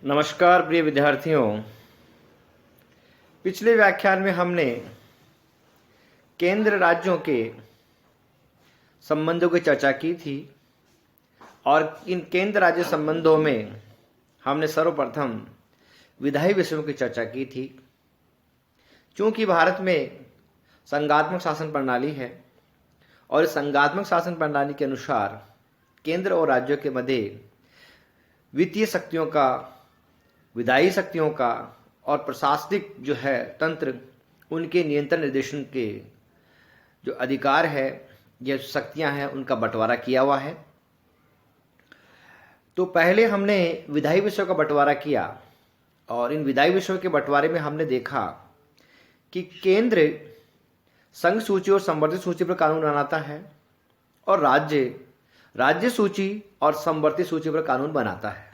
नमस्कार प्रिय विद्यार्थियों। पिछले व्याख्यान में हमने केंद्र राज्यों के संबंधों की चर्चा की थी और इन केंद्र राज्य संबंधों में हमने सर्वप्रथम विधायी विषयों की चर्चा की थी। चूंकि भारत में संघात्मक शासन प्रणाली है और इस संघात्मक शासन प्रणाली के अनुसार केंद्र और राज्यों के मध्य वित्तीय शक्तियों का, विधायी शक्तियों का और प्रशासनिक जो है तंत्र, उनके नियंत्रण निर्देशन के जो अधिकार है या शक्तियां हैं, उनका बंटवारा किया हुआ है। तो पहले हमने विधायी विषयों का बंटवारा किया और इन विधायी विषयों के बंटवारे में हमने देखा कि केंद्र संघ सूची और संवर्धित सूची पर कानून बनाता है और राज्य सूची और संवर्धित सूची पर कानून बनाता है।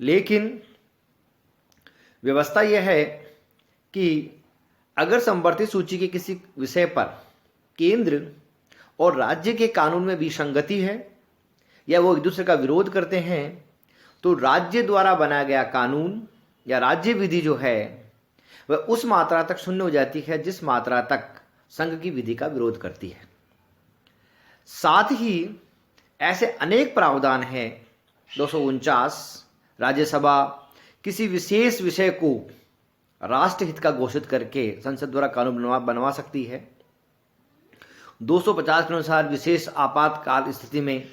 लेकिन व्यवस्था यह है कि अगर संवर्धित सूची के किसी विषय पर केंद्र और राज्य के कानून में विसंगति है या वो एक दूसरे का विरोध करते हैं, तो राज्य द्वारा बनाया गया कानून या राज्य विधि जो है वह उस मात्रा तक शून्य हो जाती है जिस मात्रा तक संघ की विधि का विरोध करती है। साथ ही ऐसे अनेक प्रावधान हैं। 249 राज्यसभा किसी विशेष विषय को राष्ट्रहित का घोषित करके संसद द्वारा कानून बनवा सकती है। 250 के अनुसार विशेष आपातकाल स्थिति में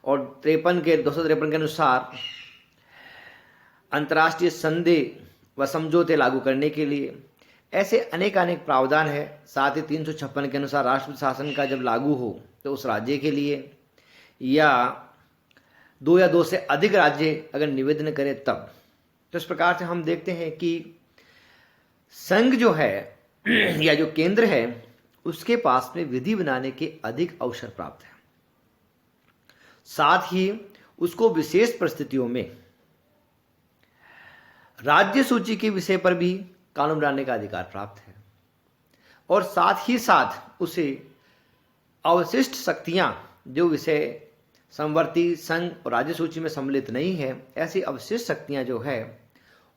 और 253 के अनुसार अंतर्राष्ट्रीय संधि व समझौते लागू करने के लिए ऐसे अनेक प्रावधान है। साथ ही 356 के अनुसार राष्ट्रपति शासन का जब लागू हो तो उस राज्य के लिए या 2 या 2 से अधिक राज्य अगर निवेदन करें तब। तो इस प्रकार से हम देखते हैं कि संघ जो है या जो केंद्र है उसके पास में विधि बनाने के अधिक अवसर प्राप्त है। साथ ही उसको विशेष परिस्थितियों में राज्य सूची के विषय पर भी कानून बनाने का अधिकार प्राप्त है और साथ ही साथ उसे अवशिष्ट शक्तियां जो विषय संवर्ती संघ और राज्य सूची में सम्मिलित नहीं है, ऐसी अवशिष्ट शक्तियां जो है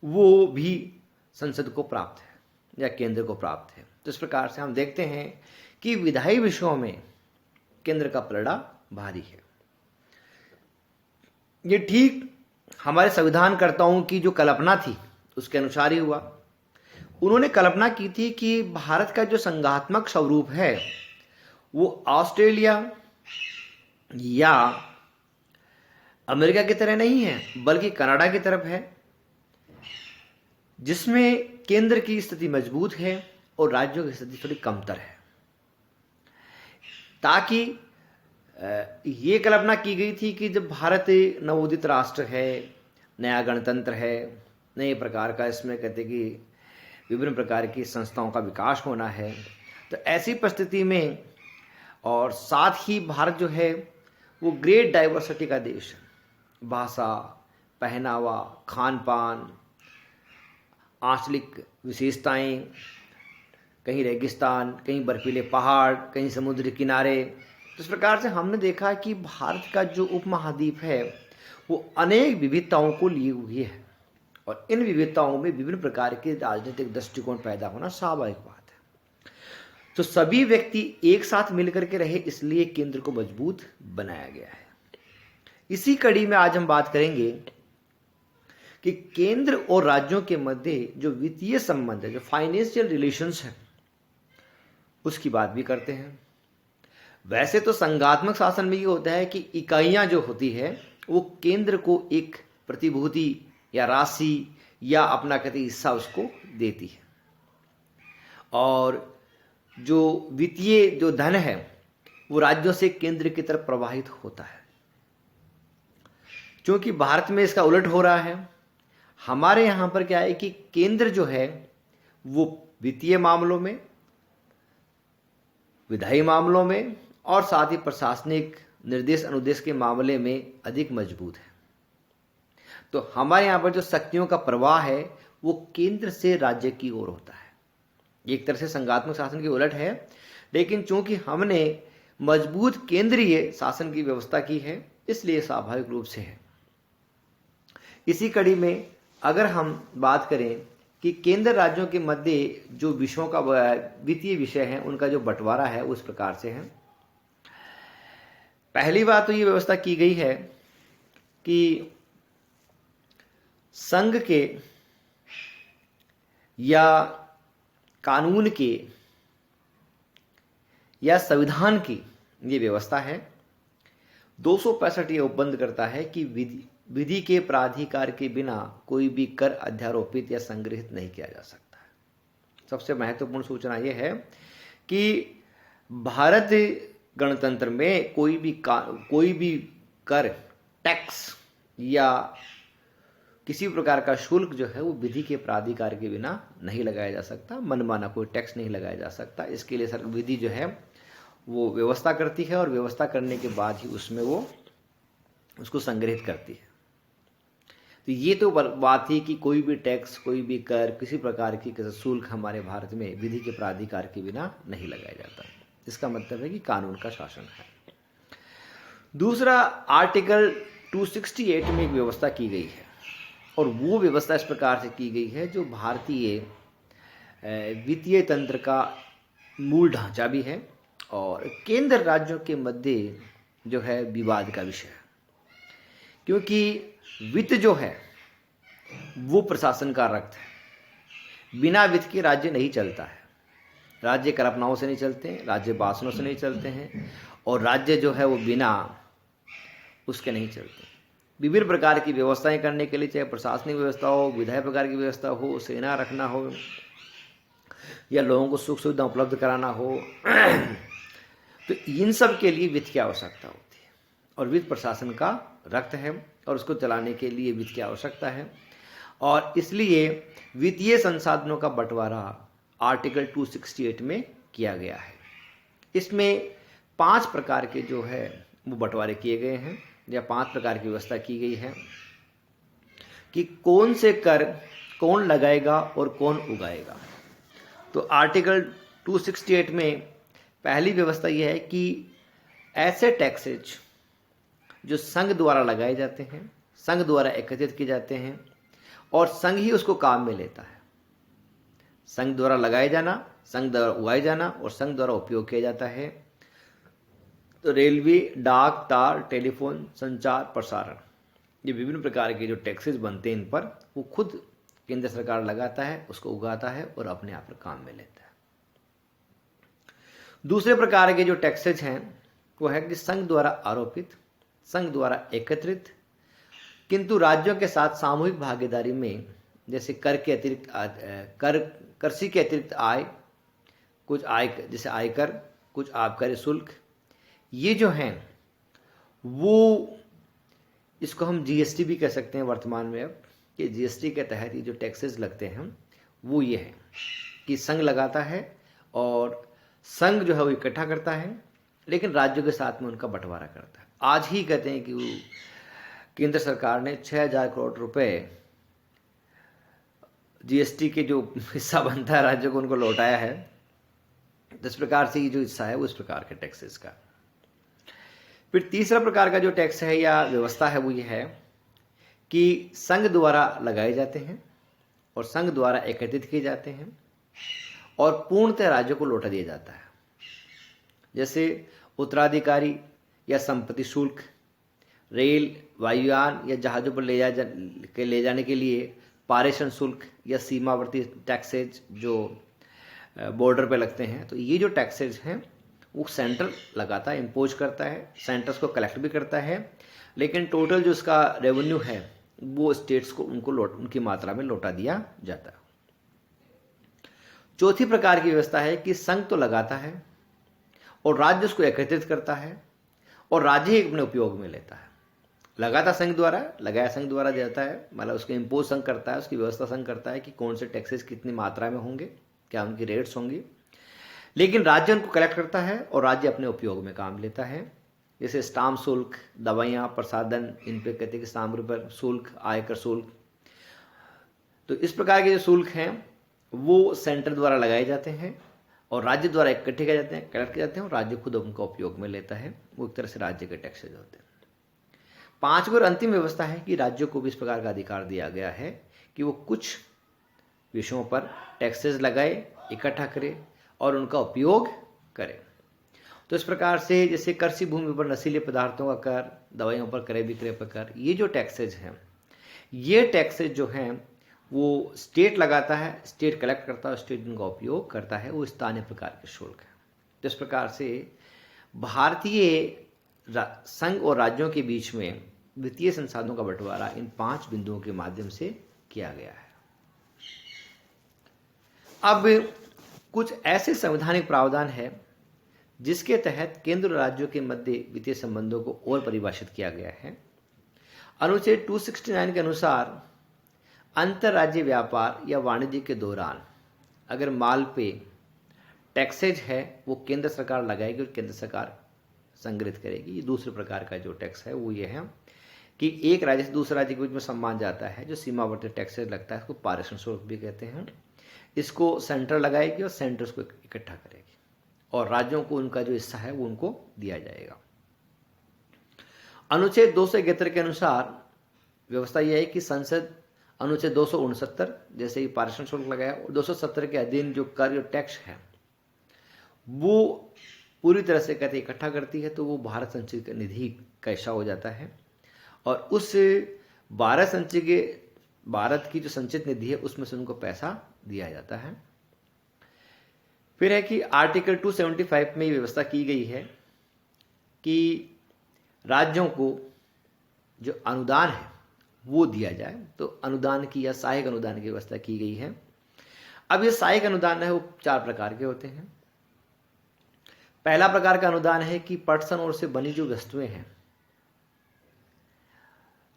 वो भी संसद को प्राप्त है या केंद्र को प्राप्त है। तो इस प्रकार से हम देखते हैं कि विधायी विषयों में केंद्र का पलड़ा भारी है। ये ठीक हमारे संविधानकर्ताओं की जो कल्पना थी उसके अनुसार ही हुआ। उन्होंने कल्पना की थी कि भारत का जो संघात्मक स्वरूप है वो ऑस्ट्रेलिया या अमेरिका की तरह नहीं है बल्कि कनाडा की तरफ है, जिसमें केंद्र की स्थिति मजबूत है और राज्यों की स्थिति थोड़ी कमतर है। ताकि ये कल्पना की गई थी कि जब भारत नवोदित राष्ट्र है, नया गणतंत्र है, नए प्रकार का इसमें कहते कि विभिन्न प्रकार की संस्थाओं का विकास होना है, तो ऐसी परिस्थिति में और साथ ही भारत जो है वो ग्रेट डाइवर्सिटी का देश है। भाषा, पहनावा, खान पान, आंचलिक विशेषताएं, कहीं रेगिस्तान, कहीं बर्फीले पहाड़, कहीं समुद्री किनारे। तो इस प्रकार से हमने देखा कि भारत का जो उपमहाद्वीप है वो अनेक विविधताओं को लिए हुए है और इन विविधताओं में विभिन्न प्रकार के राजनीतिक दृष्टिकोण पैदा होना स्वाभाविक बात है। तो सभी व्यक्ति एक साथ मिलकर के रहे, इसलिए केंद्र को मजबूत बनाया गया है। इसी कड़ी में आज हम बात करेंगे कि केंद्र और राज्यों के मध्य जो वित्तीय संबंध है, जो फाइनेंशियल रिलेशंस है, उसकी बात भी करते हैं। वैसे तो संघात्मक शासन में ये होता है कि इकाइयां जो होती है वो केंद्र को एक प्रतिभूति या राशि या अपना कहते हिस्सा उसको देती है और जो वित्तीय जो धन है वो राज्यों से केंद्र की तरफ प्रवाहित होता है। क्योंकि भारत में इसका उलट हो रहा है। हमारे यहाँ पर क्या है कि केंद्र जो है वो वित्तीय मामलों में, विधायी मामलों में और साथ ही प्रशासनिक निर्देश अनुदेश के मामले में अधिक मजबूत है। तो हमारे यहाँ पर जो शक्तियों का प्रवाह है वो केंद्र से राज्य की ओर होता है। एक तरह से संघात्मक शासन की उलट है, लेकिन चूंकि हमने मजबूत केंद्रीय शासन की व्यवस्था की है इसलिए स्वाभाविक रूप से है इसी कड़ी में अगर हम बात करें कि केंद्र राज्यों के मध्य जो विषयों का वित्तीय विषय है उनका जो बंटवारा है उस प्रकार से है। पहली बात तो ये व्यवस्था की गई है कि संघ के या कानून के या संविधान की ये व्यवस्था है। 265 ये उपबंध करता है कि विधि के प्राधिकार के बिना कोई भी कर अध्यारोपित या संग्रहित नहीं किया जा सकता है। सबसे महत्वपूर्ण सूचना यह है कि भारत गणतंत्र में कोई भी कर, टैक्स या किसी प्रकार का शुल्क जो है वो विधि के प्राधिकार के बिना नहीं लगाया जा सकता। मनमाना कोई टैक्स नहीं लगाया जा सकता। इसके लिए विधि जो है वो व्यवस्था करती है और व्यवस्था करने के बाद ही उसमें वो उसको संग्रहित करती है। तो ये तो बात थी कि कोई भी टैक्स, कोई भी कर, किसी प्रकार की शुल्क हमारे भारत में विधि के प्राधिकार के बिना नहीं लगाया जाता। इसका मतलब है कि कानून का शासन है। दूसरा, आर्टिकल 268 में एक व्यवस्था की गई है और वो व्यवस्था इस प्रकार से की गई है जो भारतीय वित्तीय तंत्र का मूल ढांचा भी है और केंद्र राज्यों के मध्य जो है विवाद का विषय है। क्योंकि वित्त जो है वो प्रशासन का रक्त है। बिना वित्त के राज्य नहीं चलता है। राज्य कल्पनाओं से नहीं चलते हैं, राज्य वासनों से नहीं चलते हैं और राज्य जो है वो बिना उसके नहीं चलते। विभिन्न प्रकार की व्यवस्थाएं करने के लिए, चाहे प्रशासनिक व्यवस्था हो, विधायी प्रकार की व्यवस्था हो, सेना रखना हो या लोगों को सुख सुविधा उपलब्ध कराना हो, तो इन सब के लिए वित्त की आवश्यकता होती है और वित्त प्रशासन का रक्त है और उसको चलाने के लिए वित्त की आवश्यकता है। और इसलिए वित्तीय संसाधनों का बंटवारा आर्टिकल 268 में किया गया है। इसमें 5 प्रकार के जो है वो बंटवारे किए गए हैं या 5 प्रकार की व्यवस्था की गई है कि कौन से कर कौन लगाएगा और कौन उगाएगा। तो आर्टिकल 268 में पहली व्यवस्था यह है कि ऐसे टैक्सेज जो संघ द्वारा लगाए जाते हैं, संघ द्वारा एकत्रित किए जाते हैं और संघ ही उसको काम में लेता है। संघ द्वारा लगाए जाना, संघ द्वारा उगाए जाना और संघ द्वारा उपयोग किया जाता है। तो रेलवे, डाक, तार, टेलीफोन, संचार, प्रसारण, ये विभिन्न प्रकार के जो टैक्सेस बनते हैं इन पर वो खुद केंद्र सरकार लगाता है, उसको उगाता है और अपने आप पर काम में लेता है। दूसरे प्रकार के जो टैक्सेज हैं वो है कि संघ द्वारा आरोपित, संघ द्वारा एकत्रित किंतु राज्यों के साथ सामूहिक भागीदारी में, जैसे कर के अतिरिक्त कृषि के अतिरिक्त आय, कुछ आय जैसे आयकर, कुछ आबकारी शुल्क, ये जो हैं वो इसको हम जीएसटी भी कह सकते हैं वर्तमान में। अब कि जीएसटी के तहत ये जो टैक्सेस लगते हैं वो ये है कि संघ लगाता है और संघ जो है वो इकट्ठा करता है लेकिन राज्यों के साथ में उनका बंटवारा करता है। आज ही कहते हैं कि केंद्र सरकार ने 6000 करोड़ रुपए जीएसटी के जो हिस्सा बनता है राज्यों को उनको लौटाया है। तो इस प्रकार से ये जो हिस्सा है वो इस प्रकार के टैक्सेस का। फिर तीसरा प्रकार का जो टैक्स है या व्यवस्था है वो ये है कि संघ द्वारा लगाए जाते हैं और संघ द्वारा एकत्रित किए जाते हैं और पूर्णतः राज्यों को लौटा दिया जाता है। जैसे उत्तराधिकारी या संपत्ति शुल्क, रेल, वायुयान या जहाज़ों पर ले जाने के लिए पारेषण शुल्क या सीमावर्ती टैक्सेज जो बॉर्डर पे लगते हैं। तो ये जो टैक्सेज हैं वो सेंटर लगाता है, इम्पोज करता है, सेंटर्स को कलेक्ट भी करता है, लेकिन टोटल जो इसका रेवेन्यू है वो स्टेट्स को उनकी मात्रा में लौटा दिया जाता है। चौथी प्रकार की व्यवस्था है कि संघ तो लगाता है और राज्य उसको एकत्रित करता है और राज्य ही अपने उपयोग में लेता है। लगाता संघ द्वारा, लगाया संघ द्वारा देता है, मतलब उसको इम्पोज संघ करता है, उसकी व्यवस्था संघ करता है कि कौन से टैक्सेस कितनी मात्रा में होंगे, क्या उनकी रेट्स होंगी, लेकिन राज्य उनको कलेक्ट करता है और राज्य अपने उपयोग में काम लेता है। जैसे स्टाम्प शुल्क, दवाइयाँ, प्रसाधन, इन पे कहते हैं कि सामग्री पर शुल्क, आयकर शुल्क। तो इस प्रकार के जो शुल्क हैं वो सेंटर द्वारा लगाए जाते हैं और राज्य द्वारा इकट्ठे किए जाते हैं, कलेक्ट किए जाते हैं और राज्य खुद उनका उपयोग में लेता है। वो एक तरह से राज्य के टैक्सेज होते हैं। पांचवी और अंतिम व्यवस्था है कि राज्यों को भी इस प्रकार का अधिकार दिया गया है कि वो कुछ विषयों पर टैक्सेस लगाए, इकट्ठा करे और उनका उपयोग करे। तो इस प्रकार से जैसे कृषि भूमि पर नशीले पदार्थों का कर, दवाइयों पर क्रय विक्रय पर कर, ये जो टैक्सेज हैं, ये टैक्सेज जो हैं वो स्टेट लगाता है, स्टेट कलेक्ट करता है, स्टेट उनका उपयोग करता है, वो स्थानीय प्रकार के शुल्क है। तो इस प्रकार से भारतीय संघ और राज्यों के बीच में वित्तीय संसाधनों का बंटवारा इन 5 बिंदुओं के माध्यम से किया गया है। अब कुछ ऐसे संवैधानिक प्रावधान है जिसके तहत केंद्र और राज्यों के मध्य वित्तीय संबंधों को और परिभाषित किया गया है। अनुच्छेद 269 के अनुसार अंतर्राज्यीय व्यापार या वाणिज्य के दौरान अगर माल पे टैक्सेज है वो केंद्र सरकार लगाएगी और केंद्र सरकार संग्रहित करेगी। दूसरे प्रकार का जो टैक्स है वो ये है कि एक राज्य से दूसरे राज्य के बीच में सम्मान जाता है, जो सीमावर्ती टैक्सेज लगता है, इसको पारेषण शुल्क भी कहते हैं। इसको सेंटर लगाएगी और सेंटर उसको इकट्ठा करेगी और राज्यों को उनका जो हिस्सा है वो उनको दिया जाएगा। अनुच्छेद 271 के अनुसार व्यवस्था यह है कि संसद अनुच्छेद 269 जैसे ही पारेषण शुल्क लगाया और 270 के अधीन जो कर और टैक्स है वो पूरी तरह से कहते इकट्ठा करती है, तो वो भारत संचित निधि का हिस्सा हो जाता है और उस भारत की जो संचित निधि है उसमें से उनको पैसा दिया जाता है। फिर है कि आर्टिकल 275 में ये व्यवस्था की गई है कि राज्यों को जो अनुदान है वो दिया जाए, तो अनुदान की या सहायक अनुदान की व्यवस्था की गई है। अब ये सहायक अनुदान है वो 4 प्रकार के होते हैं। पहला प्रकार का अनुदान है कि पटसन और से बनी जो वस्तुएं हैं,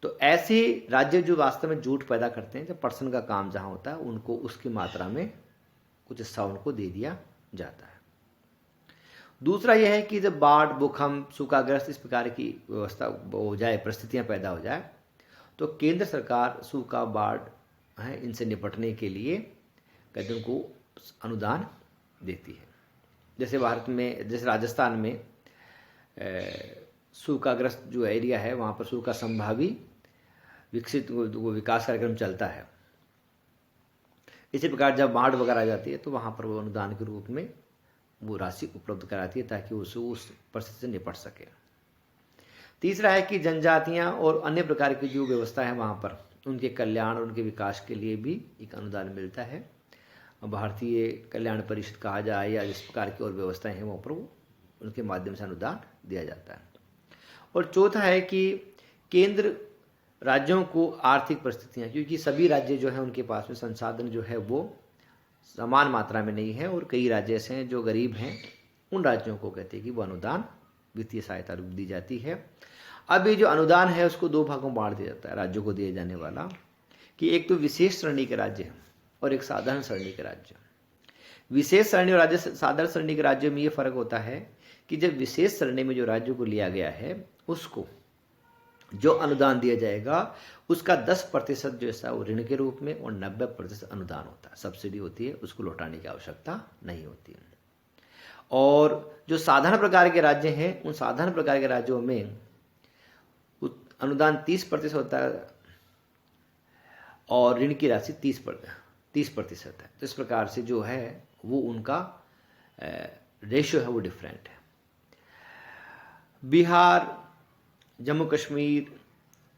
तो ऐसे राज्य जो वास्तव में जूट पैदा करते हैं, जब पटसन का काम जहां होता है उनको उसकी मात्रा में कुछ हिस्सा उनको दे दिया जाता है। दूसरा यह है कि जब बाढ़, भूकंप, सूखाग्रस्त इस प्रकार की व्यवस्था हो जाए, परिस्थितियां पैदा हो जाए, तो केंद्र सरकार सूखा, बाढ़ है इनसे निपटने के लिए कहते उनको अनुदान देती है। जैसे भारत में, जैसे राजस्थान में सूखाग्रस्त जो एरिया है वहाँ पर सूखा संभावी विकसित वो विकास कार्यक्रम चलता है। इसी प्रकार जब बाढ़ वगैरह आ जाती है तो वहाँ पर वो अनुदान के रूप में वो राशि उपलब्ध कराती है ताकि उस परिस्थिति से निपट सके। तीसरा है कि जनजातियाँ और अन्य प्रकार की जो व्यवस्था है वहाँ पर उनके कल्याण और उनके विकास के लिए भी एक अनुदान मिलता है। भारतीय कल्याण परिषद कहा जाए या जिस प्रकार की और व्यवस्थाएं हैं वहाँ पर वो उनके माध्यम से अनुदान दिया जाता है। और चौथा है कि केंद्र राज्यों को आर्थिक परिस्थितियाँ, क्योंकि सभी राज्य जो है उनके पास में संसाधन जो है वो समान मात्रा में नहीं है और कई राज्य ऐसे हैं जो गरीब हैं, उन राज्यों को कहते हैं कि वो अनुदान वित्तीय सहायता दी जाती है। अब ये जो अनुदान है उसको 2 भागों में बांट दिया जाता है राज्यों को दिए जाने वाला, कि एक तो विशेष श्रेणी के राज्य है और एक साधारण श्रेणी के राज्य। विशेष श्रेणी और साधारण श्रेणी के राज्यों में ये फर्क होता है कि जब विशेष श्रेणी में जो राज्यों को लिया गया है उसको जो अनुदान दिया जाएगा उसका 10% जो है वो ऋण के रूप में और 90% अनुदान होता है, सब्सिडी होती है, उसको लौटाने की आवश्यकता नहीं होती। और जो साधारण प्रकार के राज्य हैं उन साधारण प्रकार के राज्यों में अनुदान 30% होता है और ऋण की राशि 30% है। तो इस प्रकार से जो है वो उनका रेशियो है वो डिफरेंट है। बिहार, जम्मू कश्मीर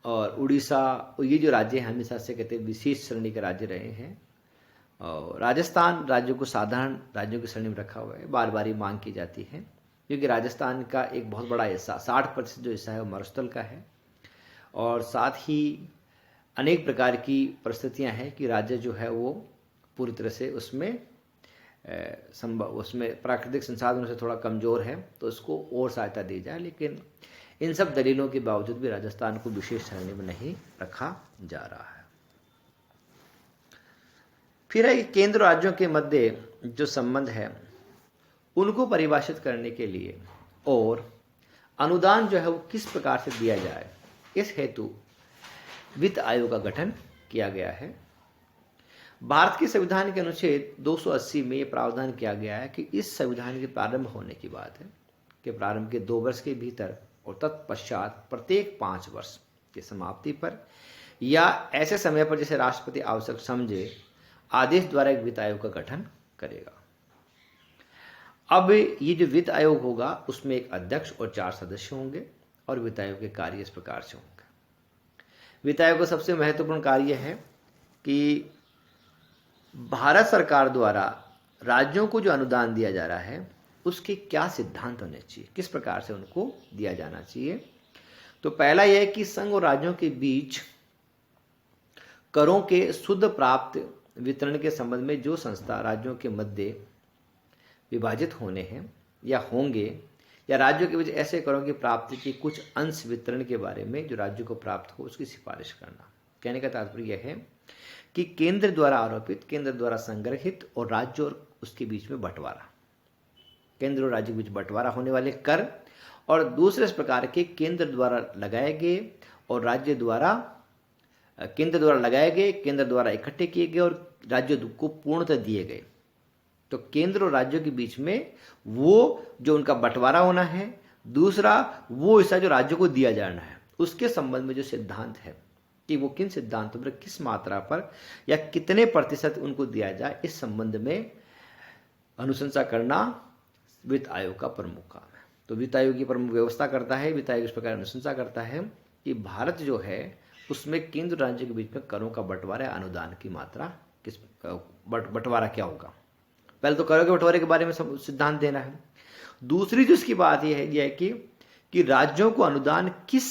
और उड़ीसा, ये जो राज्य हैं हमेशा से कहते हैं विशेष श्रेणी के राज्य रहे हैं। और राजस्थान राज्यों को साधारण राज्यों की श्रेणी में रखा हुआ है। बार बार ये मांग की जाती है क्योंकि राजस्थान का एक बहुत बड़ा हिस्सा 60% जो हिस्सा है वो मरुस्थल का है और साथ ही अनेक प्रकार की परिस्थितियां हैं कि राज्य जो है वो पूरी तरह से उसमें प्राकृतिक संसाधनों से थोड़ा कमज़ोर है, तो उसको और सहायता दी जाए। लेकिन इन सब दलीलों के बावजूद भी राजस्थान को विशेष श्रेणी में नहीं रखा जा रहा है। फिर है केंद्र राज्यों के मध्य जो संबंध है उनको परिभाषित करने के लिए और अनुदान जो है वो किस प्रकार से दिया जाए, इस हेतु वित्त आयोग का गठन किया गया है। भारत के संविधान के अनुच्छेद 280 में ये प्रावधान किया गया है कि इस संविधान के प्रारंभ होने की बात है कि प्रारंभ के 2 वर्ष के भीतर और तत्पश्चात प्रत्येक 5 वर्ष की समाप्ति पर या ऐसे समय पर जैसे राष्ट्रपति आवश्यक समझे आदेश द्वारा एक वित्त आयोग का गठन करेगा। अब ये जो वित्त आयोग होगा उसमें एक अध्यक्ष और 4 सदस्य होंगे और वित्त आयोग के कार्य इस प्रकार से होंगे। वित्त आयोग का सबसे महत्वपूर्ण कार्य है कि भारत सरकार द्वारा राज्यों को जो अनुदान दिया जा रहा है उसके क्या सिद्धांत होने चाहिए, किस प्रकार से उनको दिया जाना चाहिए। तो पहला यह है कि संघ और राज्यों के बीच करों के शुद्ध प्राप्त वितरण के संबंध में जो संस्था राज्यों के मध्य विभाजित होने हैं या होंगे या राज्यों के बीच ऐसे करों की प्राप्ति की कुछ अंश वितरण के बारे में जो राज्यों को प्राप्त हो उसकी सिफारिश करना। कहने का तात्पर्य यह है कि केंद्र द्वारा आरोपित, केंद्र द्वारा संग्रहित और राज्य और उसके बीच में बंटवारा, केंद्र और राज्य के बीच बंटवारा होने वाले कर और दूसरे इस प्रकार के केंद्र द्वारा लगाए गए और राज्य द्वारा केंद्र द्वारा लगाए गए, केंद्र द्वारा इकट्ठे किए गए और राज्य को पूर्णतः दिए गए। तो केंद्र और राज्यों के बीच में वो जो उनका बंटवारा होना है, दूसरा वो हिस्सा जो राज्यों को दिया जाना है, उसके संबंध में जो सिद्धांत है कि वो किन सिद्धांतों पर, किस मात्रा पर या कितने प्रतिशत उनको दिया जाए, इस संबंध में अनुशंसा करना वित्त आयोग का प्रमुख काम है। तो वित्त आयोग की प्रमुख व्यवस्था करता है, वित्त आयोग इस प्रकार अनुशंसा करता है कि भारत जो है उसमें केंद्र राज्य के बीच में करों का बंटवारा, अनुदान की मात्रा किस बंटवारा क्या होगा। पहले तो करों के बंटवारे के बारे में सिद्धांत देना है। दूसरी जो इसकी बात यह है कि राज्यों को अनुदान किस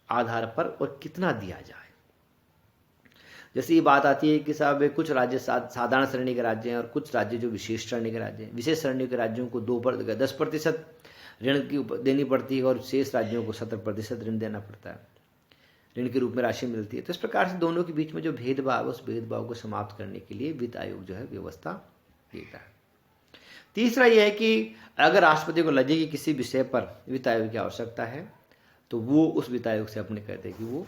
आधार पर और कितना दिया जाए। जैसे ये बात आती है कि साहब कुछ राज्य साधारण श्रेणी के राज्य हैं और कुछ राज्य जो विशेष श्रेणी के राज्य हैं। विशेष श्रेणी के राज्यों को 10% ऋण की देनी पड़ती है और शेष राज्यों को 70% ऋण देना पड़ता है, ऋण के रूप में राशि मिलती है। तो इस प्रकार से दोनों के बीच में जो भेदभाव है उस भेदभाव को समाप्त करने के लिए वित्त आयोग जो है व्यवस्था देता है। तीसरा यह है कि अगर राष्ट्रपति को लगे कि किसी विषय पर वित्त आयोग की आवश्यकता है तो वो उस वित्त आयोग से अपने कहते हैं कि वो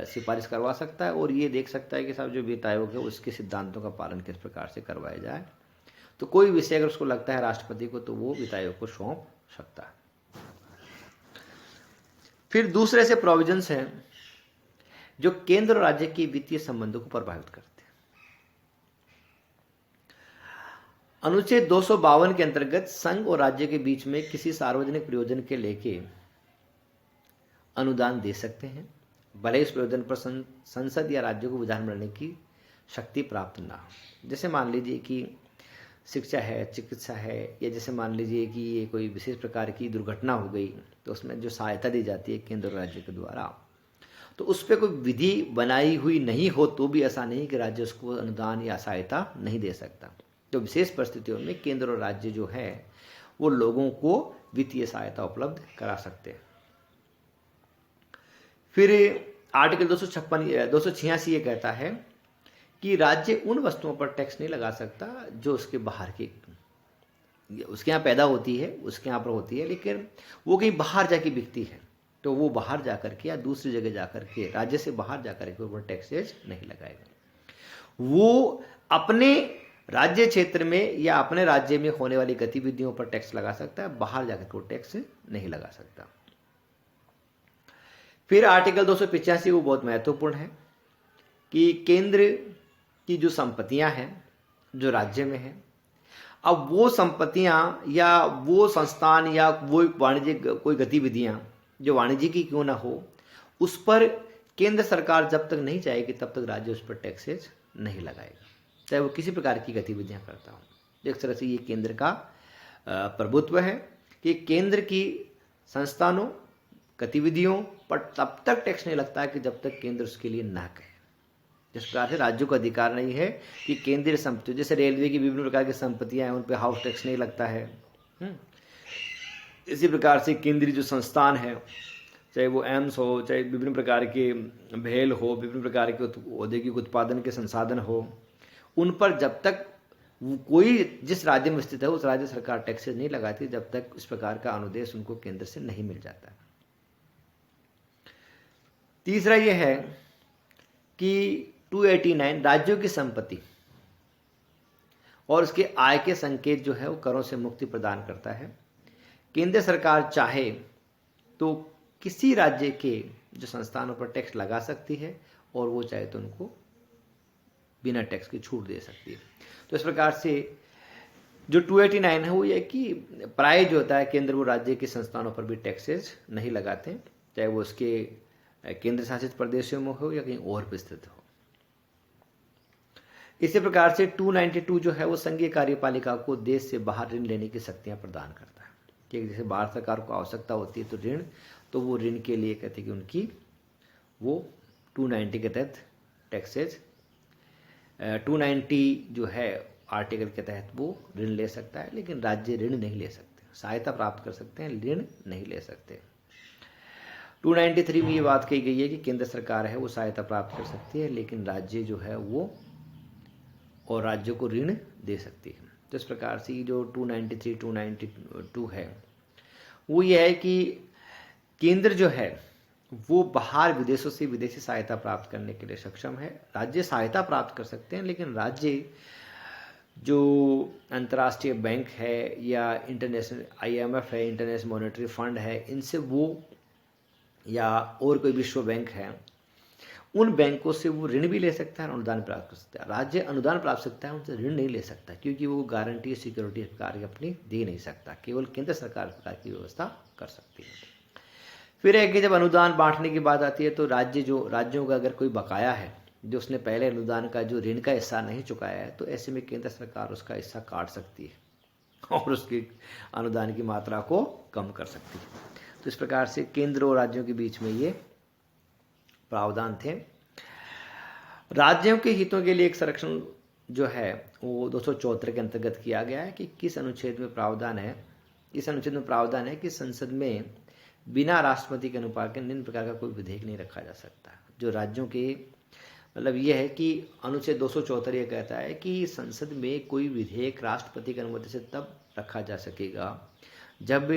सिफारिश करवा सकता है और ये देख सकता है कि साहब जो वित्त आयोग है उसके सिद्धांतों का पालन किस प्रकार से करवाया जाए। तो कोई विषय अगर उसको लगता है राष्ट्रपति को तो वो वित्त आयोग को सौंप सकता है। फिर दूसरे से प्रोविजंस हैं जो केंद्र और राज्य के वित्तीय संबंधों को प्रभावित करते हैं। अनुच्छेद 252 के अंतर्गत संघ और राज्य के बीच में किसी सार्वजनिक प्रयोजन के लेके अनुदान दे सकते हैं, भले इस प्रयोजन पर संसद या राज्य को विधान बनाने की शक्ति प्राप्त ना हो। जैसे मान लीजिए कि शिक्षा है, चिकित्सा है, या जैसे मान लीजिए कि ये कोई विशेष प्रकार की दुर्घटना हो गई तो उसमें जो सहायता दी जाती है केंद्र और राज्य के द्वारा, तो उस पर कोई विधि बनाई हुई नहीं हो तो भी ऐसा नहीं कि राज्य उसको अनुदान या सहायता नहीं दे सकता। तो विशेष परिस्थितियों में केंद्र और राज्य जो है वो लोगों को वित्तीय सहायता उपलब्ध करा सकते हैं। फिर आर्टिकल 286 ये कहता है कि राज्य उन वस्तुओं पर टैक्स नहीं लगा सकता जो उसके बाहर की, उसके यहाँ पैदा होती है, उसके यहाँ पर होती है, लेकिन वो कहीं बाहर जाके बिकती है तो वो बाहर जाकर के या दूसरी जगह जाकर के, राज्य से बाहर जाकर के ऊपर टैक्सेज नहीं लगाएगा। वो अपने राज्य क्षेत्र में या अपने राज्य में होने वाली गतिविधियों पर टैक्स लगा सकता है, बाहर जाकर के वो टैक्स नहीं लगा सकता। फिर आर्टिकल 285 वो बहुत महत्वपूर्ण है कि केंद्र की जो संपत्तियां हैं जो राज्य में हैं, अब वो संपत्तियां या वो संस्थान या वो वाणिज्यिक कोई गतिविधियां जो वाणिज्य की क्यों ना हो, उस पर केंद्र सरकार जब तक नहीं चाहेगी तब तक राज्य उस पर टैक्सेज नहीं लगाएगा, चाहे वो किसी प्रकार की गतिविधियां करता हो। एक तरह से ये केंद्र का प्रभुत्व है कि केंद्र की संस्थानों गतिविधियों पर तब तक टैक्स नहीं लगता है कि जब तक केंद्र उसके लिए ना कहे। जिस प्रकार से राज्यों को अधिकार नहीं है कि केंद्रीय संपत्ति, जैसे रेलवे की विभिन्न प्रकार की संपत्तियां हैं उन पर हाउस टैक्स नहीं लगता है। इसी प्रकार से केंद्रीय जो संस्थान है, चाहे वो एम्स हो, चाहे विभिन्न प्रकार के भेल हो, विभिन्न प्रकार के औद्योगिक उत्पादन के संसाधन हो, उन पर जब तक कोई जिस राज्य में स्थित है उस राज्य सरकार टैक्सेस नहीं लगाती जब तक इस प्रकार का अनुदेश उनको केंद्र से नहीं मिल जाता। तीसरा यह है कि 289 राज्यों की संपत्ति और उसके आय के संकेत जो है वो करों से मुक्ति प्रदान करता है। केंद्र सरकार चाहे तो किसी राज्य के जो संस्थानों पर टैक्स लगा सकती है और वो चाहे तो उनको बिना टैक्स की छूट दे सकती है। तो इस प्रकार से जो 289 है वो ये कि प्राय जो होता है केंद्र वो राज्य के संस्थानों पर भी टैक्सेस नहीं लगाते हैं, चाहे वो उसके केंद्र शासित प्रदेशों में हो या कहीं और भी स्थित हो। इसी प्रकार से 292 जो है वो संघीय कार्यपालिका को देश से बाहर ऋण लेने की शक्तियां प्रदान करता है कि जैसे भारत सरकार को आवश्यकता होती है तो ऋण, तो वो ऋण के लिए कहते हैं कि उनकी वो 290 के तहत टैक्सेज 290 जो है आर्टिकल के तहत वो ऋण ले सकता है, लेकिन राज्य ऋण नहीं ले सकते, सहायता प्राप्त कर सकते हैं, ऋण नहीं ले सकते। 293 में ये बात कही गई है कि केंद्र सरकार है वो सहायता प्राप्त कर सकती है, लेकिन राज्य जो है वो और राज्यों को ऋण दे सकती है। तो इस प्रकार से जो 293 292 है वो ये है कि केंद्र जो है वो बाहर विदेशों से विदेशी सहायता प्राप्त करने के लिए सक्षम है। राज्य सहायता प्राप्त कर सकते हैं, लेकिन राज्य जो अंतर्राष्ट्रीय बैंक है या इंटरनेशनल IMF है, इंटरनेशनल मॉनेटरी फंड है, इनसे वो या और कोई विश्व बैंक है, उन बैंकों से वो ऋण भी ले सकता है, अनुदान प्राप्त कर सकता है। राज्य अनुदान प्राप्त सकता है, उनसे ऋण नहीं ले सकता, क्योंकि वो गारंटी सिक्योरिटी प्रकार की अपनी दे नहीं सकता, केवल केंद्र सरकार प्रकार की व्यवस्था कर सकती है। फिर है कि जब अनुदान बांटने की बात आती है तो राज्यों का अगर कोई बकाया है जो उसने पहले अनुदान का जो ऋण का हिस्सा नहीं चुकाया है, तो ऐसे में केंद्र सरकार उसका हिस्सा काट सकती है और उसकी अनुदान की मात्रा को कम कर सकती है। तो इस प्रकार से केंद्र और राज्यों के बीच में ये प्रावधान थे। राज्यों के हितों के लिए एक संरक्षण जो है वो 274 के अंतर्गत किया गया है कि किस अनुच्छेद में प्रावधान है। इस अनुच्छेद में प्रावधान है कि संसद में बिना राष्ट्रपति के अनुपात के निम्न प्रकार का कोई विधेयक नहीं रखा जा सकता। जो राज्यों के मतलब ये है कि अनुच्छेद 274 ये कहता है कि संसद में कोई विधेयक राष्ट्रपति की अनुमति से तब रखा जा सकेगा जब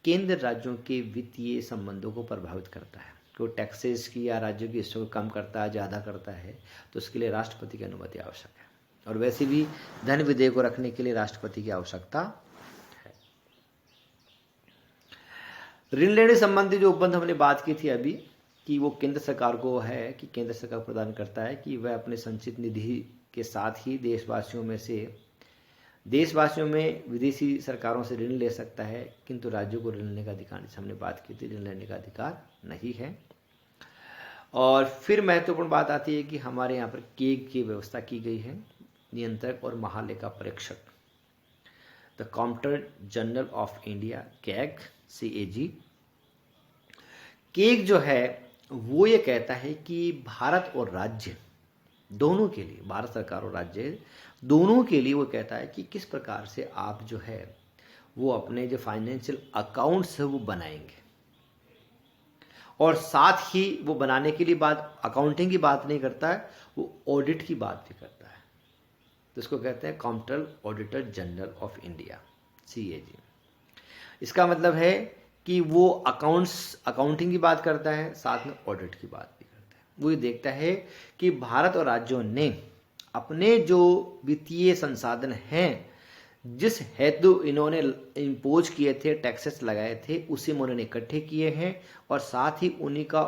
केंद्र राज्यों के वित्तीय संबंधों को प्रभावित करता है, कोई टैक्सेस की या राज्यों की हिस्सों को कम करता है, ज़्यादा करता है, तो उसके लिए राष्ट्रपति की अनुमति आवश्यक है। और वैसे भी धन विधेयक को रखने के लिए राष्ट्रपति की आवश्यकता है। ऋण लेने संबंधी जो उपबंध हमने बात की थी अभी कि वो केंद्र सरकार को है कि केंद्र सरकार प्रदान करता है कि वह अपने संचित निधि के साथ ही देशवासियों में विदेशी सरकारों से ऋण ले सकता है, किंतु राज्यों को ऋण लेने का अधिकार, जैसे हमने बात की थी, ऋण लेने का अधिकार नहीं है। और फिर महत्वपूर्ण बात आती है कि हमारे यहाँ पर केग की व्यवस्था की गई है, नियंत्रक और महालेखा परीक्षक, the comptroller general of India, CAG, CAG। Keg जो है वो ये कहता है कि भारत और राज्य दोनों के लिए, भारत सरकार और राज्य दोनों के लिए वो कहता है कि किस प्रकार से आप जो है वो अपने जो फाइनेंशियल अकाउंट्स है वो बनाएंगे, और साथ ही वो बनाने के लिए बात अकाउंटिंग की बात नहीं करता है, वो ऑडिट की बात भी करता है। तो इसको कहते हैं comptroller auditor general of India, CAG। इसका मतलब है कि वो अकाउंटिंग की बात करता है, साथ में ऑडिट की बात भी करता है। वो ये देखता है कि भारत और राज्यों ने अपने जो वित्तीय संसाधन हैं, जिस हेतु इन्होंने इम्पोज किए थे, टैक्सेस लगाए थे, उसी में उन्होंने इकट्ठे किए हैं, और साथ ही उन्हीं का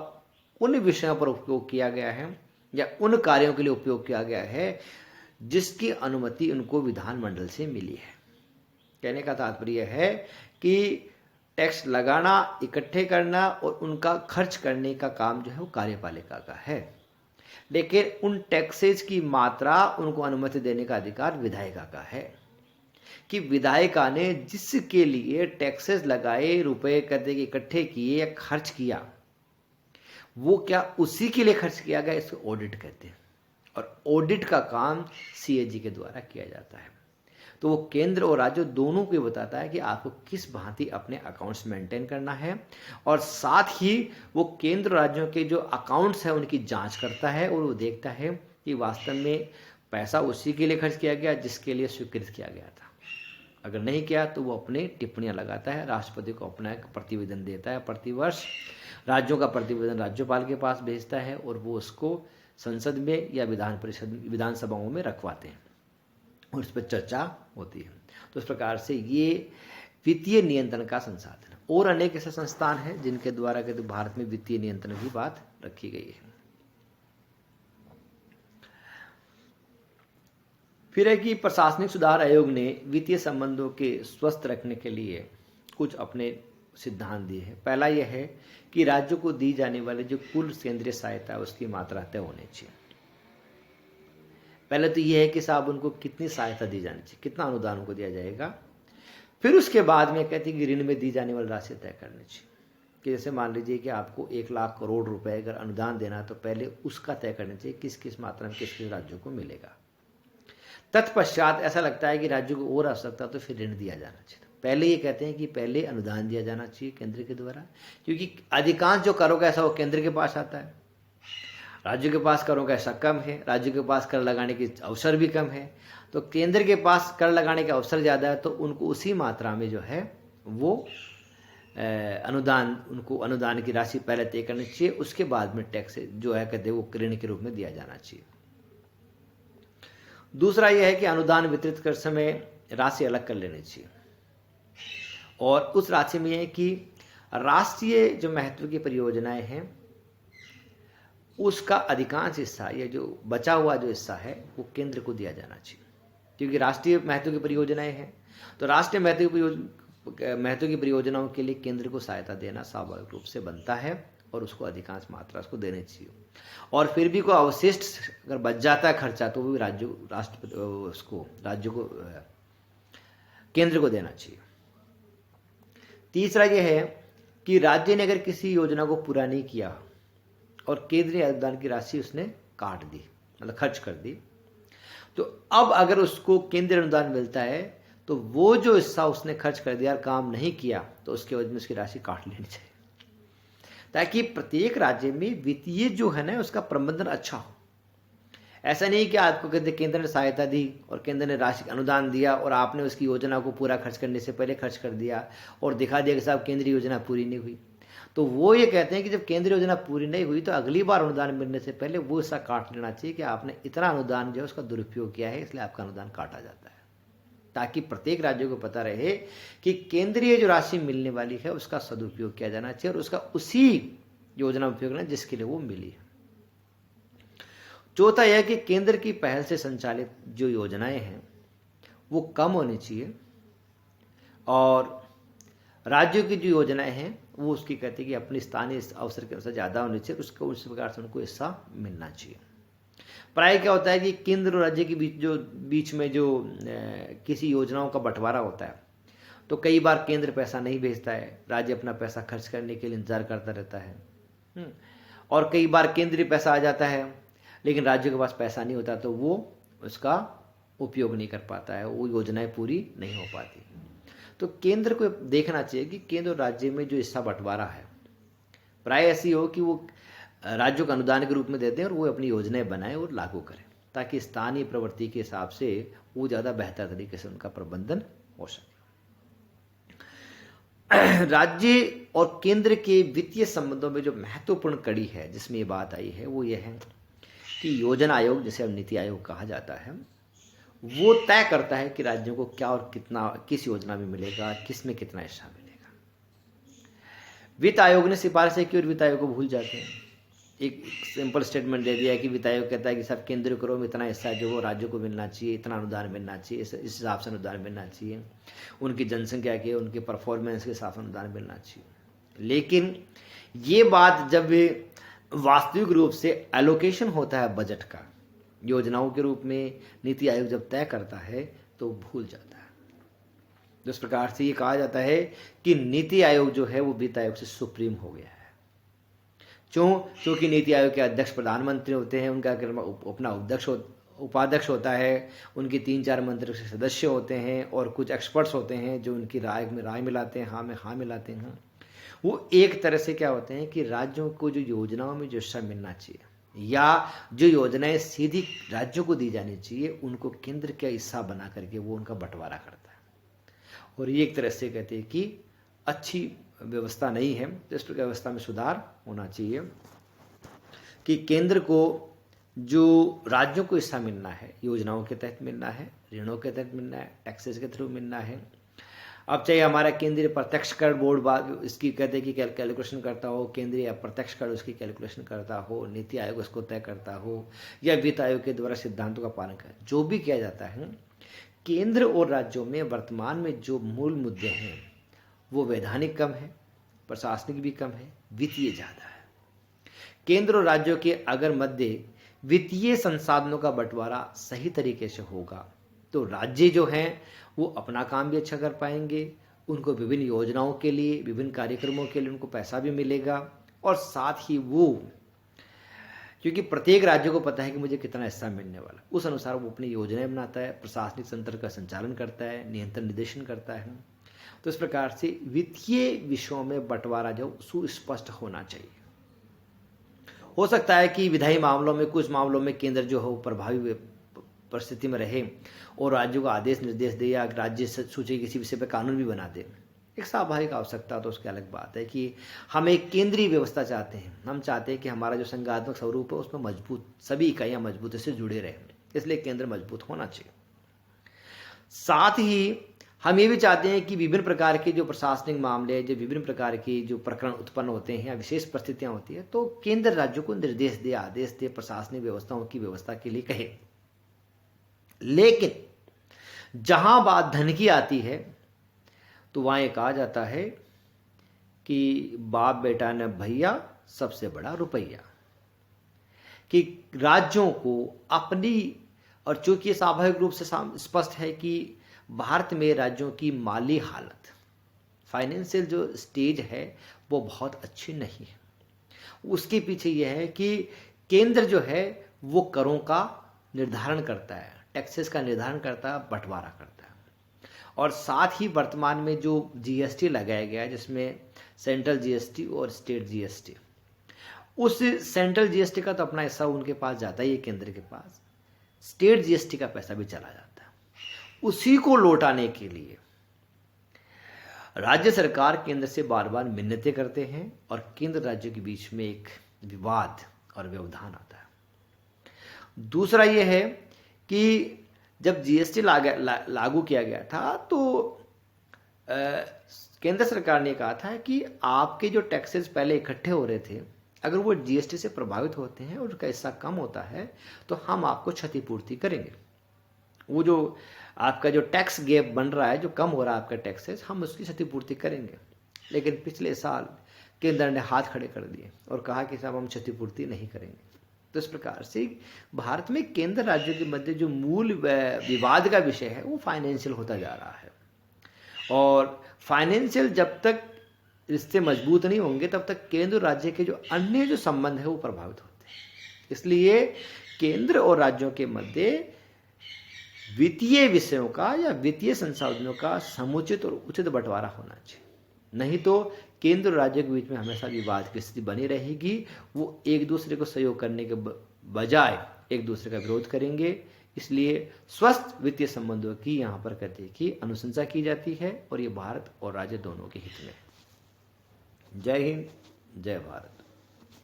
उन विषयों पर उपयोग किया गया है या उन कार्यों के लिए उपयोग किया गया है जिसकी अनुमति उनको विधानमंडल से मिली है। कहने का तात्पर्य है कि टैक्स लगाना, इकट्ठे करना और उनका खर्च करने का काम जो है वो कार्यपालिका का है, लेकिन उन टैक्सेस की मात्रा उनको अनुमति देने का अधिकार विधायिका का है। कि विधायिका ने जिसके लिए टैक्सेस लगाए, रुपए कहते कि इकट्ठे किए या खर्च किया, वो क्या उसी के लिए खर्च किया गया, इसको ऑडिट कहते हैं। और ऑडिट का काम CAG के द्वारा किया जाता है। तो वो केंद्र और राज्य दोनों को बताता है कि आपको किस भांति अपने अकाउंट्स मेंटेन करना है, और साथ ही वो केंद्र राज्यों के जो अकाउंट्स हैं उनकी जांच करता है, और वो देखता है कि वास्तव में पैसा उसी के लिए खर्च किया गया जिसके लिए स्वीकृत किया गया था। अगर नहीं किया तो वो अपनी टिप्पणियां लगाता है, राष्ट्रपति को अपना एक प्रतिवेदन देता है प्रतिवर्ष, राज्यों का प्रतिवेदन राज्यपाल के पास भेजता है, और वो उसको संसद में या विधानसभाओं में रखवाते हैं और उस पर चर्चा होती है। तो इस प्रकार से ये वित्तीय नियंत्रण का संसाधन। और अनेक ऐसे संस्थान हैं जिनके द्वारा कहते भारत में वित्तीय नियंत्रण की बात रखी गई है। फिर है कि प्रशासनिक सुधार आयोग ने वित्तीय संबंधों के स्वस्थ रखने के लिए कुछ अपने सिद्धांत दिए हैं। पहला यह है कि राज्यों को दी जाने वाले जो कुल केंद्रीय सहायता है उसकी मात्रा तय होनी चाहिए। पहले तो यह है कि साहब उनको कितनी सहायता दी जानी चाहिए, कितना अनुदान उनको दिया जाएगा। फिर उसके बाद में कहती है कि ऋण में दी जाने वाली राशि तय करनी चाहिए कि जैसे मान लीजिए कि आपको 1,00,000 करोड़ रुपए अगर अनुदान देना तो पहले उसका तय करना चाहिए किस किस मात्रा में किस किस राज्यों को मिलेगा। तत्पश्चात ऐसा लगता है कि राज्यों को और आवश्यकता तो फिर ऋण दिया जाना चाहिए। पहले ये कहते हैं कि पहले अनुदान दिया जाना चाहिए केंद्र के द्वारा, क्योंकि अधिकांश जो करों का ऐसा वो केंद्र के पास आता है, राज्यों के पास करों का ऐसा कम है, राज्यों के पास कर लगाने के अवसर भी कम है। तो केंद्र के पास कर लगाने का अवसर ज़्यादा है तो उनको उसी मात्रा में जो है वो उनको अनुदान की राशि पहले तय करनी चाहिए, उसके बाद में टैक्स जो है कहते वो ऋण के रूप में दिया जाना चाहिए। दूसरा यह है कि अनुदान वितरित कर समय राशि अलग कर लेनी चाहिए और उस राशि में यह है कि राष्ट्रीय जो महत्व की परियोजनाएं हैं उसका अधिकांश हिस्सा, ये जो बचा हुआ जो हिस्सा है वो केंद्र को दिया जाना चाहिए, क्योंकि राष्ट्रीय महत्व की परियोजनाएं हैं तो राष्ट्रीय महत्व की परियोजनाओं के लिए केंद्र को सहायता देना स्वाभाविक रूप से बनता है और उसको अधिकांश मात्रा उसको देनी चाहिए। और फिर भी कोई अवशिष्ट अगर बच जाता है खर्चा तो वो भी राज्यों को केंद्र को देना चाहिए। तीसरा यह है कि राज्य ने अगर किसी योजना को पूरा नहीं किया और केंद्रीय अनुदान की राशि उसने काट दी, मतलब खर्च कर दी, तो अब अगर उसको केंद्रीय अनुदान मिलता है तो वो जो हिस्सा उसने खर्च कर दिया और काम नहीं किया तो उसके वजह में उसकी राशि काट लेनी चाहिए, ताकि प्रत्येक राज्य में वित्तीय जो है ना उसका प्रबंधन अच्छा हो। ऐसा नहीं कि आपको कहते केंद्र ने सहायता दी और केंद्र ने राशि अनुदान दिया और आपने उसकी योजना को पूरा खर्च करने से पहले खर्च कर दिया और दिखा दिया कि साहब केंद्रीय योजना पूरी नहीं हुई। तो वो ये कहते हैं कि जब केंद्रीय योजना पूरी नहीं हुई तो अगली बार अनुदान मिलने से पहले वो हिस्सा काट लेना चाहिए कि आपने इतना अनुदान जो है उसका दुरुपयोग किया है, इसलिए आपका अनुदान काटा जाता है, ताकि प्रत्येक राज्य को पता रहे कि केंद्रीय जो राशि मिलने वाली है उसका सदुपयोग किया जाना चाहिए और उसका उसी योजना उपयोग करना जिसके लिए वो मिली है। चौथा यह कि केंद्र की पहल से संचालित जो योजनाएं हैं वो कम होनी चाहिए और राज्यों की जो योजनाएं हैं वो उसकी कहते हैं कि अपनी स्थानीय अवसर के अनुसार ज़्यादा होनी चाहिए, उसको उस प्रकार से उनको हिस्सा मिलना चाहिए। प्राय क्या होता है कि केंद्र और राज्य के बीच में जो किसी योजनाओं का बंटवारा होता है तो कई बार केंद्र पैसा नहीं भेजता है, राज्य अपना पैसा खर्च करने के लिए इंतजार करता रहता है, और कई बार केंद्रीय पैसा आ जाता है लेकिन राज्य के पास पैसा नहीं होता तो वो उसका उपयोग नहीं कर पाता है, वो योजनाएं पूरी नहीं हो पाती। तो केंद्र को देखना चाहिए कि केंद्र और राज्य में जो हिस्सा बंटवारा है प्राय ऐसी हो कि वो राज्यों को अनुदान के रूप में देते हैं और वो अपनी योजनाएं बनाएं और लागू करें, ताकि स्थानीय प्रवृत्ति के हिसाब से वो ज़्यादा बेहतर तरीके से उनका प्रबंधन हो सके। राज्य और केंद्र के वित्तीय संबंधों में जो महत्वपूर्ण कड़ी है जिसमें ये बात आई है वो ये है कि योजना आयोग, जिसे अब नीति आयोग कहा जाता है, वो तय करता है कि राज्यों को क्या और कितना किस योजना में मिलेगा, किस में कितना हिस्सा मिलेगा। वित्त आयोग ने सिफारिशें की और वित्त आयोग को भूल जाते हैं। एक सिंपल स्टेटमेंट दे दिया है कि वित्त आयोग कहता है कि सब केंद्रीय करो में इतना हिस्सा जो वो राज्यों को मिलना चाहिए, इतना अनुदान मिलना चाहिए, इस हिसाब से अनुदान मिलना चाहिए, उनकी जनसंख्या के उनके परफॉर्मेंस के हिसाब से अनुदान मिलना चाहिए। लेकिन ये बात जब वास्तविक रूप से एलोकेशन होता है बजट का योजनाओं के रूप में, नीति आयोग जब तय करता है तो भूल जाता है। जिस प्रकार से ये कहा जाता है कि नीति आयोग जो है वो वित्त आयोग से सुप्रीम हो गया है। क्योंकि नीति आयोग के अध्यक्ष प्रधानमंत्री होते हैं, उनका अपना उपाध्यक्ष होता है, उनकी 3-4 मंत्री सदस्य होते हैं और कुछ एक्सपर्ट्स होते हैं जो उनकी राय मिलाते हैं, हाँ में हाँ मिलाते हैं। वो एक तरह से क्या होते हैं कि राज्यों को जो योजनाओं में जो हिस्सा मिलना चाहिए या जो योजनाएं सीधी राज्यों को दी जानी चाहिए उनको केंद्र का हिस्सा बना करके वो उनका बंटवारा करता है। और ये एक तरह से कहते हैं कि अच्छी व्यवस्था नहीं है। तो इस व्यवस्था में सुधार होना चाहिए कि केंद्र को जो राज्यों को हिस्सा मिलना है योजनाओं के तहत मिलना है, ऋणों के तहत मिलना है, टैक्सेस के थ्रू मिलना है, अब चाहे हमारा केंद्रीय प्रत्यक्ष कर बोर्ड बात इसकी कहते हैं कि कैलकुलेशन करता हो, केंद्रीय अप्रत्यक्ष कर उसकी कैलकुलेशन करता हो, नीति आयोग उसको तय करता हो, या वित्त आयोग के द्वारा सिद्धांतों का पालन कर, जो भी किया जाता है, केंद्र और राज्यों में वर्तमान में जो मूल मुद्दे हैं वो वैधानिक कम है, प्रशासनिक भी कम है, वित्तीय ज़्यादा है। केंद्र और राज्यों के अगर मध्य वित्तीय संसाधनों का बंटवारा सही तरीके से होगा तो राज्य जो हैं वो अपना काम भी अच्छा कर पाएंगे, उनको विभिन्न योजनाओं के लिए, विभिन्न कार्यक्रमों के लिए उनको पैसा भी मिलेगा, और साथ ही वो, क्योंकि प्रत्येक राज्य को पता है कि मुझे कितना हिस्सा मिलने वाला, उस अनुसार वो अपनी योजनाएं बनाता है, प्रशासनिक तंत्र का संचालन करता है, नियंत्रण निर्देशन करता है। तो इस प्रकार से वित्तीय विषयों में बंटवारा जो सुस्पष्ट होना चाहिए। हो सकता है कि विधायी मामलों में, कुछ मामलों में केंद्र जो हो प्रभावी परिस्थिति में रहे और राज्यों को आदेश निर्देश दे, या राज्य सोचे किसी विषय पर कानून भी बना दे, एक स्वाभाविक आवश्यकता तो उसकी अलग बात है कि हम एक केंद्रीय व्यवस्था चाहते हैं। हम चाहते हैं कि हमारा जो संघात्मक स्वरूप है उसमें मजबूत, सभी इकाइयाँ मजबूती से जुड़े रहें, इसलिए केंद्र मजबूत होना चाहिए। साथ ही हम ये भी चाहते हैं कि विभिन्न प्रकार के जो प्रशासनिक मामले, जो विभिन्न प्रकार की जो प्रकरण उत्पन्न होते हैं या विशेष परिस्थितियां होती है, तो केंद्र राज्यों को निर्देश दे, आदेश दे, प्रशासनिक व्यवस्थाओं की व्यवस्था के लिए कहे। लेकिन जहां बात धन की आती है तो वहां ये कहा जाता है कि बाप बेटा ने भैया, सबसे बड़ा रुपया, कि राज्यों को अपनी, और चूंकि स्वाभाविक रूप से स्पष्ट है कि भारत में राज्यों की माली हालत, फाइनेंशियल जो स्टेज है वो बहुत अच्छी नहीं है। उसके पीछे यह है कि केंद्र जो है वो करों का निर्धारण करता है, टैक्सेस का निर्धारण करता है, बंटवारा करता है, और साथ ही वर्तमान में जो जीएसटी लगाया गया है जिसमें सेंट्रल जीएसटी और स्टेट जीएसटी, उस सेंट्रल जीएसटी का तो अपना हिस्सा उनके पास जाता ही है, केंद्र के पास स्टेट जीएसटी का पैसा भी चला जाता है। उसी को लौटाने के लिए राज्य सरकार केंद्र से बार बार मिन्नतें करते हैं और केंद्र राज्य के बीच में एक विवाद और व्यवधान आता है। दूसरा यह है कि जब जीएसटी लागू किया गया था तो केंद्र सरकार ने कहा था कि आपके जो टैक्सेस पहले इकट्ठे हो रहे थे, अगर वो जीएसटी से प्रभावित होते हैं और उसका हिस्सा कम होता है तो हम आपको क्षतिपूर्ति करेंगे। वो जो आपका जो टैक्स गैप बन रहा है, जो कम हो रहा है आपका टैक्सेस, हम उसकी क्षतिपूर्ति करेंगे। लेकिन पिछले साल केंद्र ने हाथ खड़े कर दिए और कहा कि साहब हम क्षतिपूर्ति नहीं करेंगे। तो इस प्रकार से भारत में केंद्र राज्यों के मध्य जो मूल विवाद का विषय है वो फाइनेंशियल होता जा रहा है, और फाइनेंशियल जब तक रिश्ते मजबूत नहीं होंगे तब तक केंद्र राज्य के जो अन्य जो संबंध है वो प्रभावित होते हैं। इसलिए केंद्र और राज्यों के मध्य वित्तीय विषयों का या वित्तीय संसाधनों का समुचित और उचित बंटवारा होना चाहिए, नहीं तो केंद्र और राज्य के बीच में हमेशा विवाद की स्थिति बनी रहेगी। वो एक दूसरे को सहयोग करने के बजाय एक दूसरे का विरोध करेंगे। इसलिए स्वस्थ वित्तीय संबंधों की यहाँ पर कहते हैं कि अनुशंसा की जाती है, और ये भारत और राज्य दोनों के हित में है। जय हिंद, जय भारत।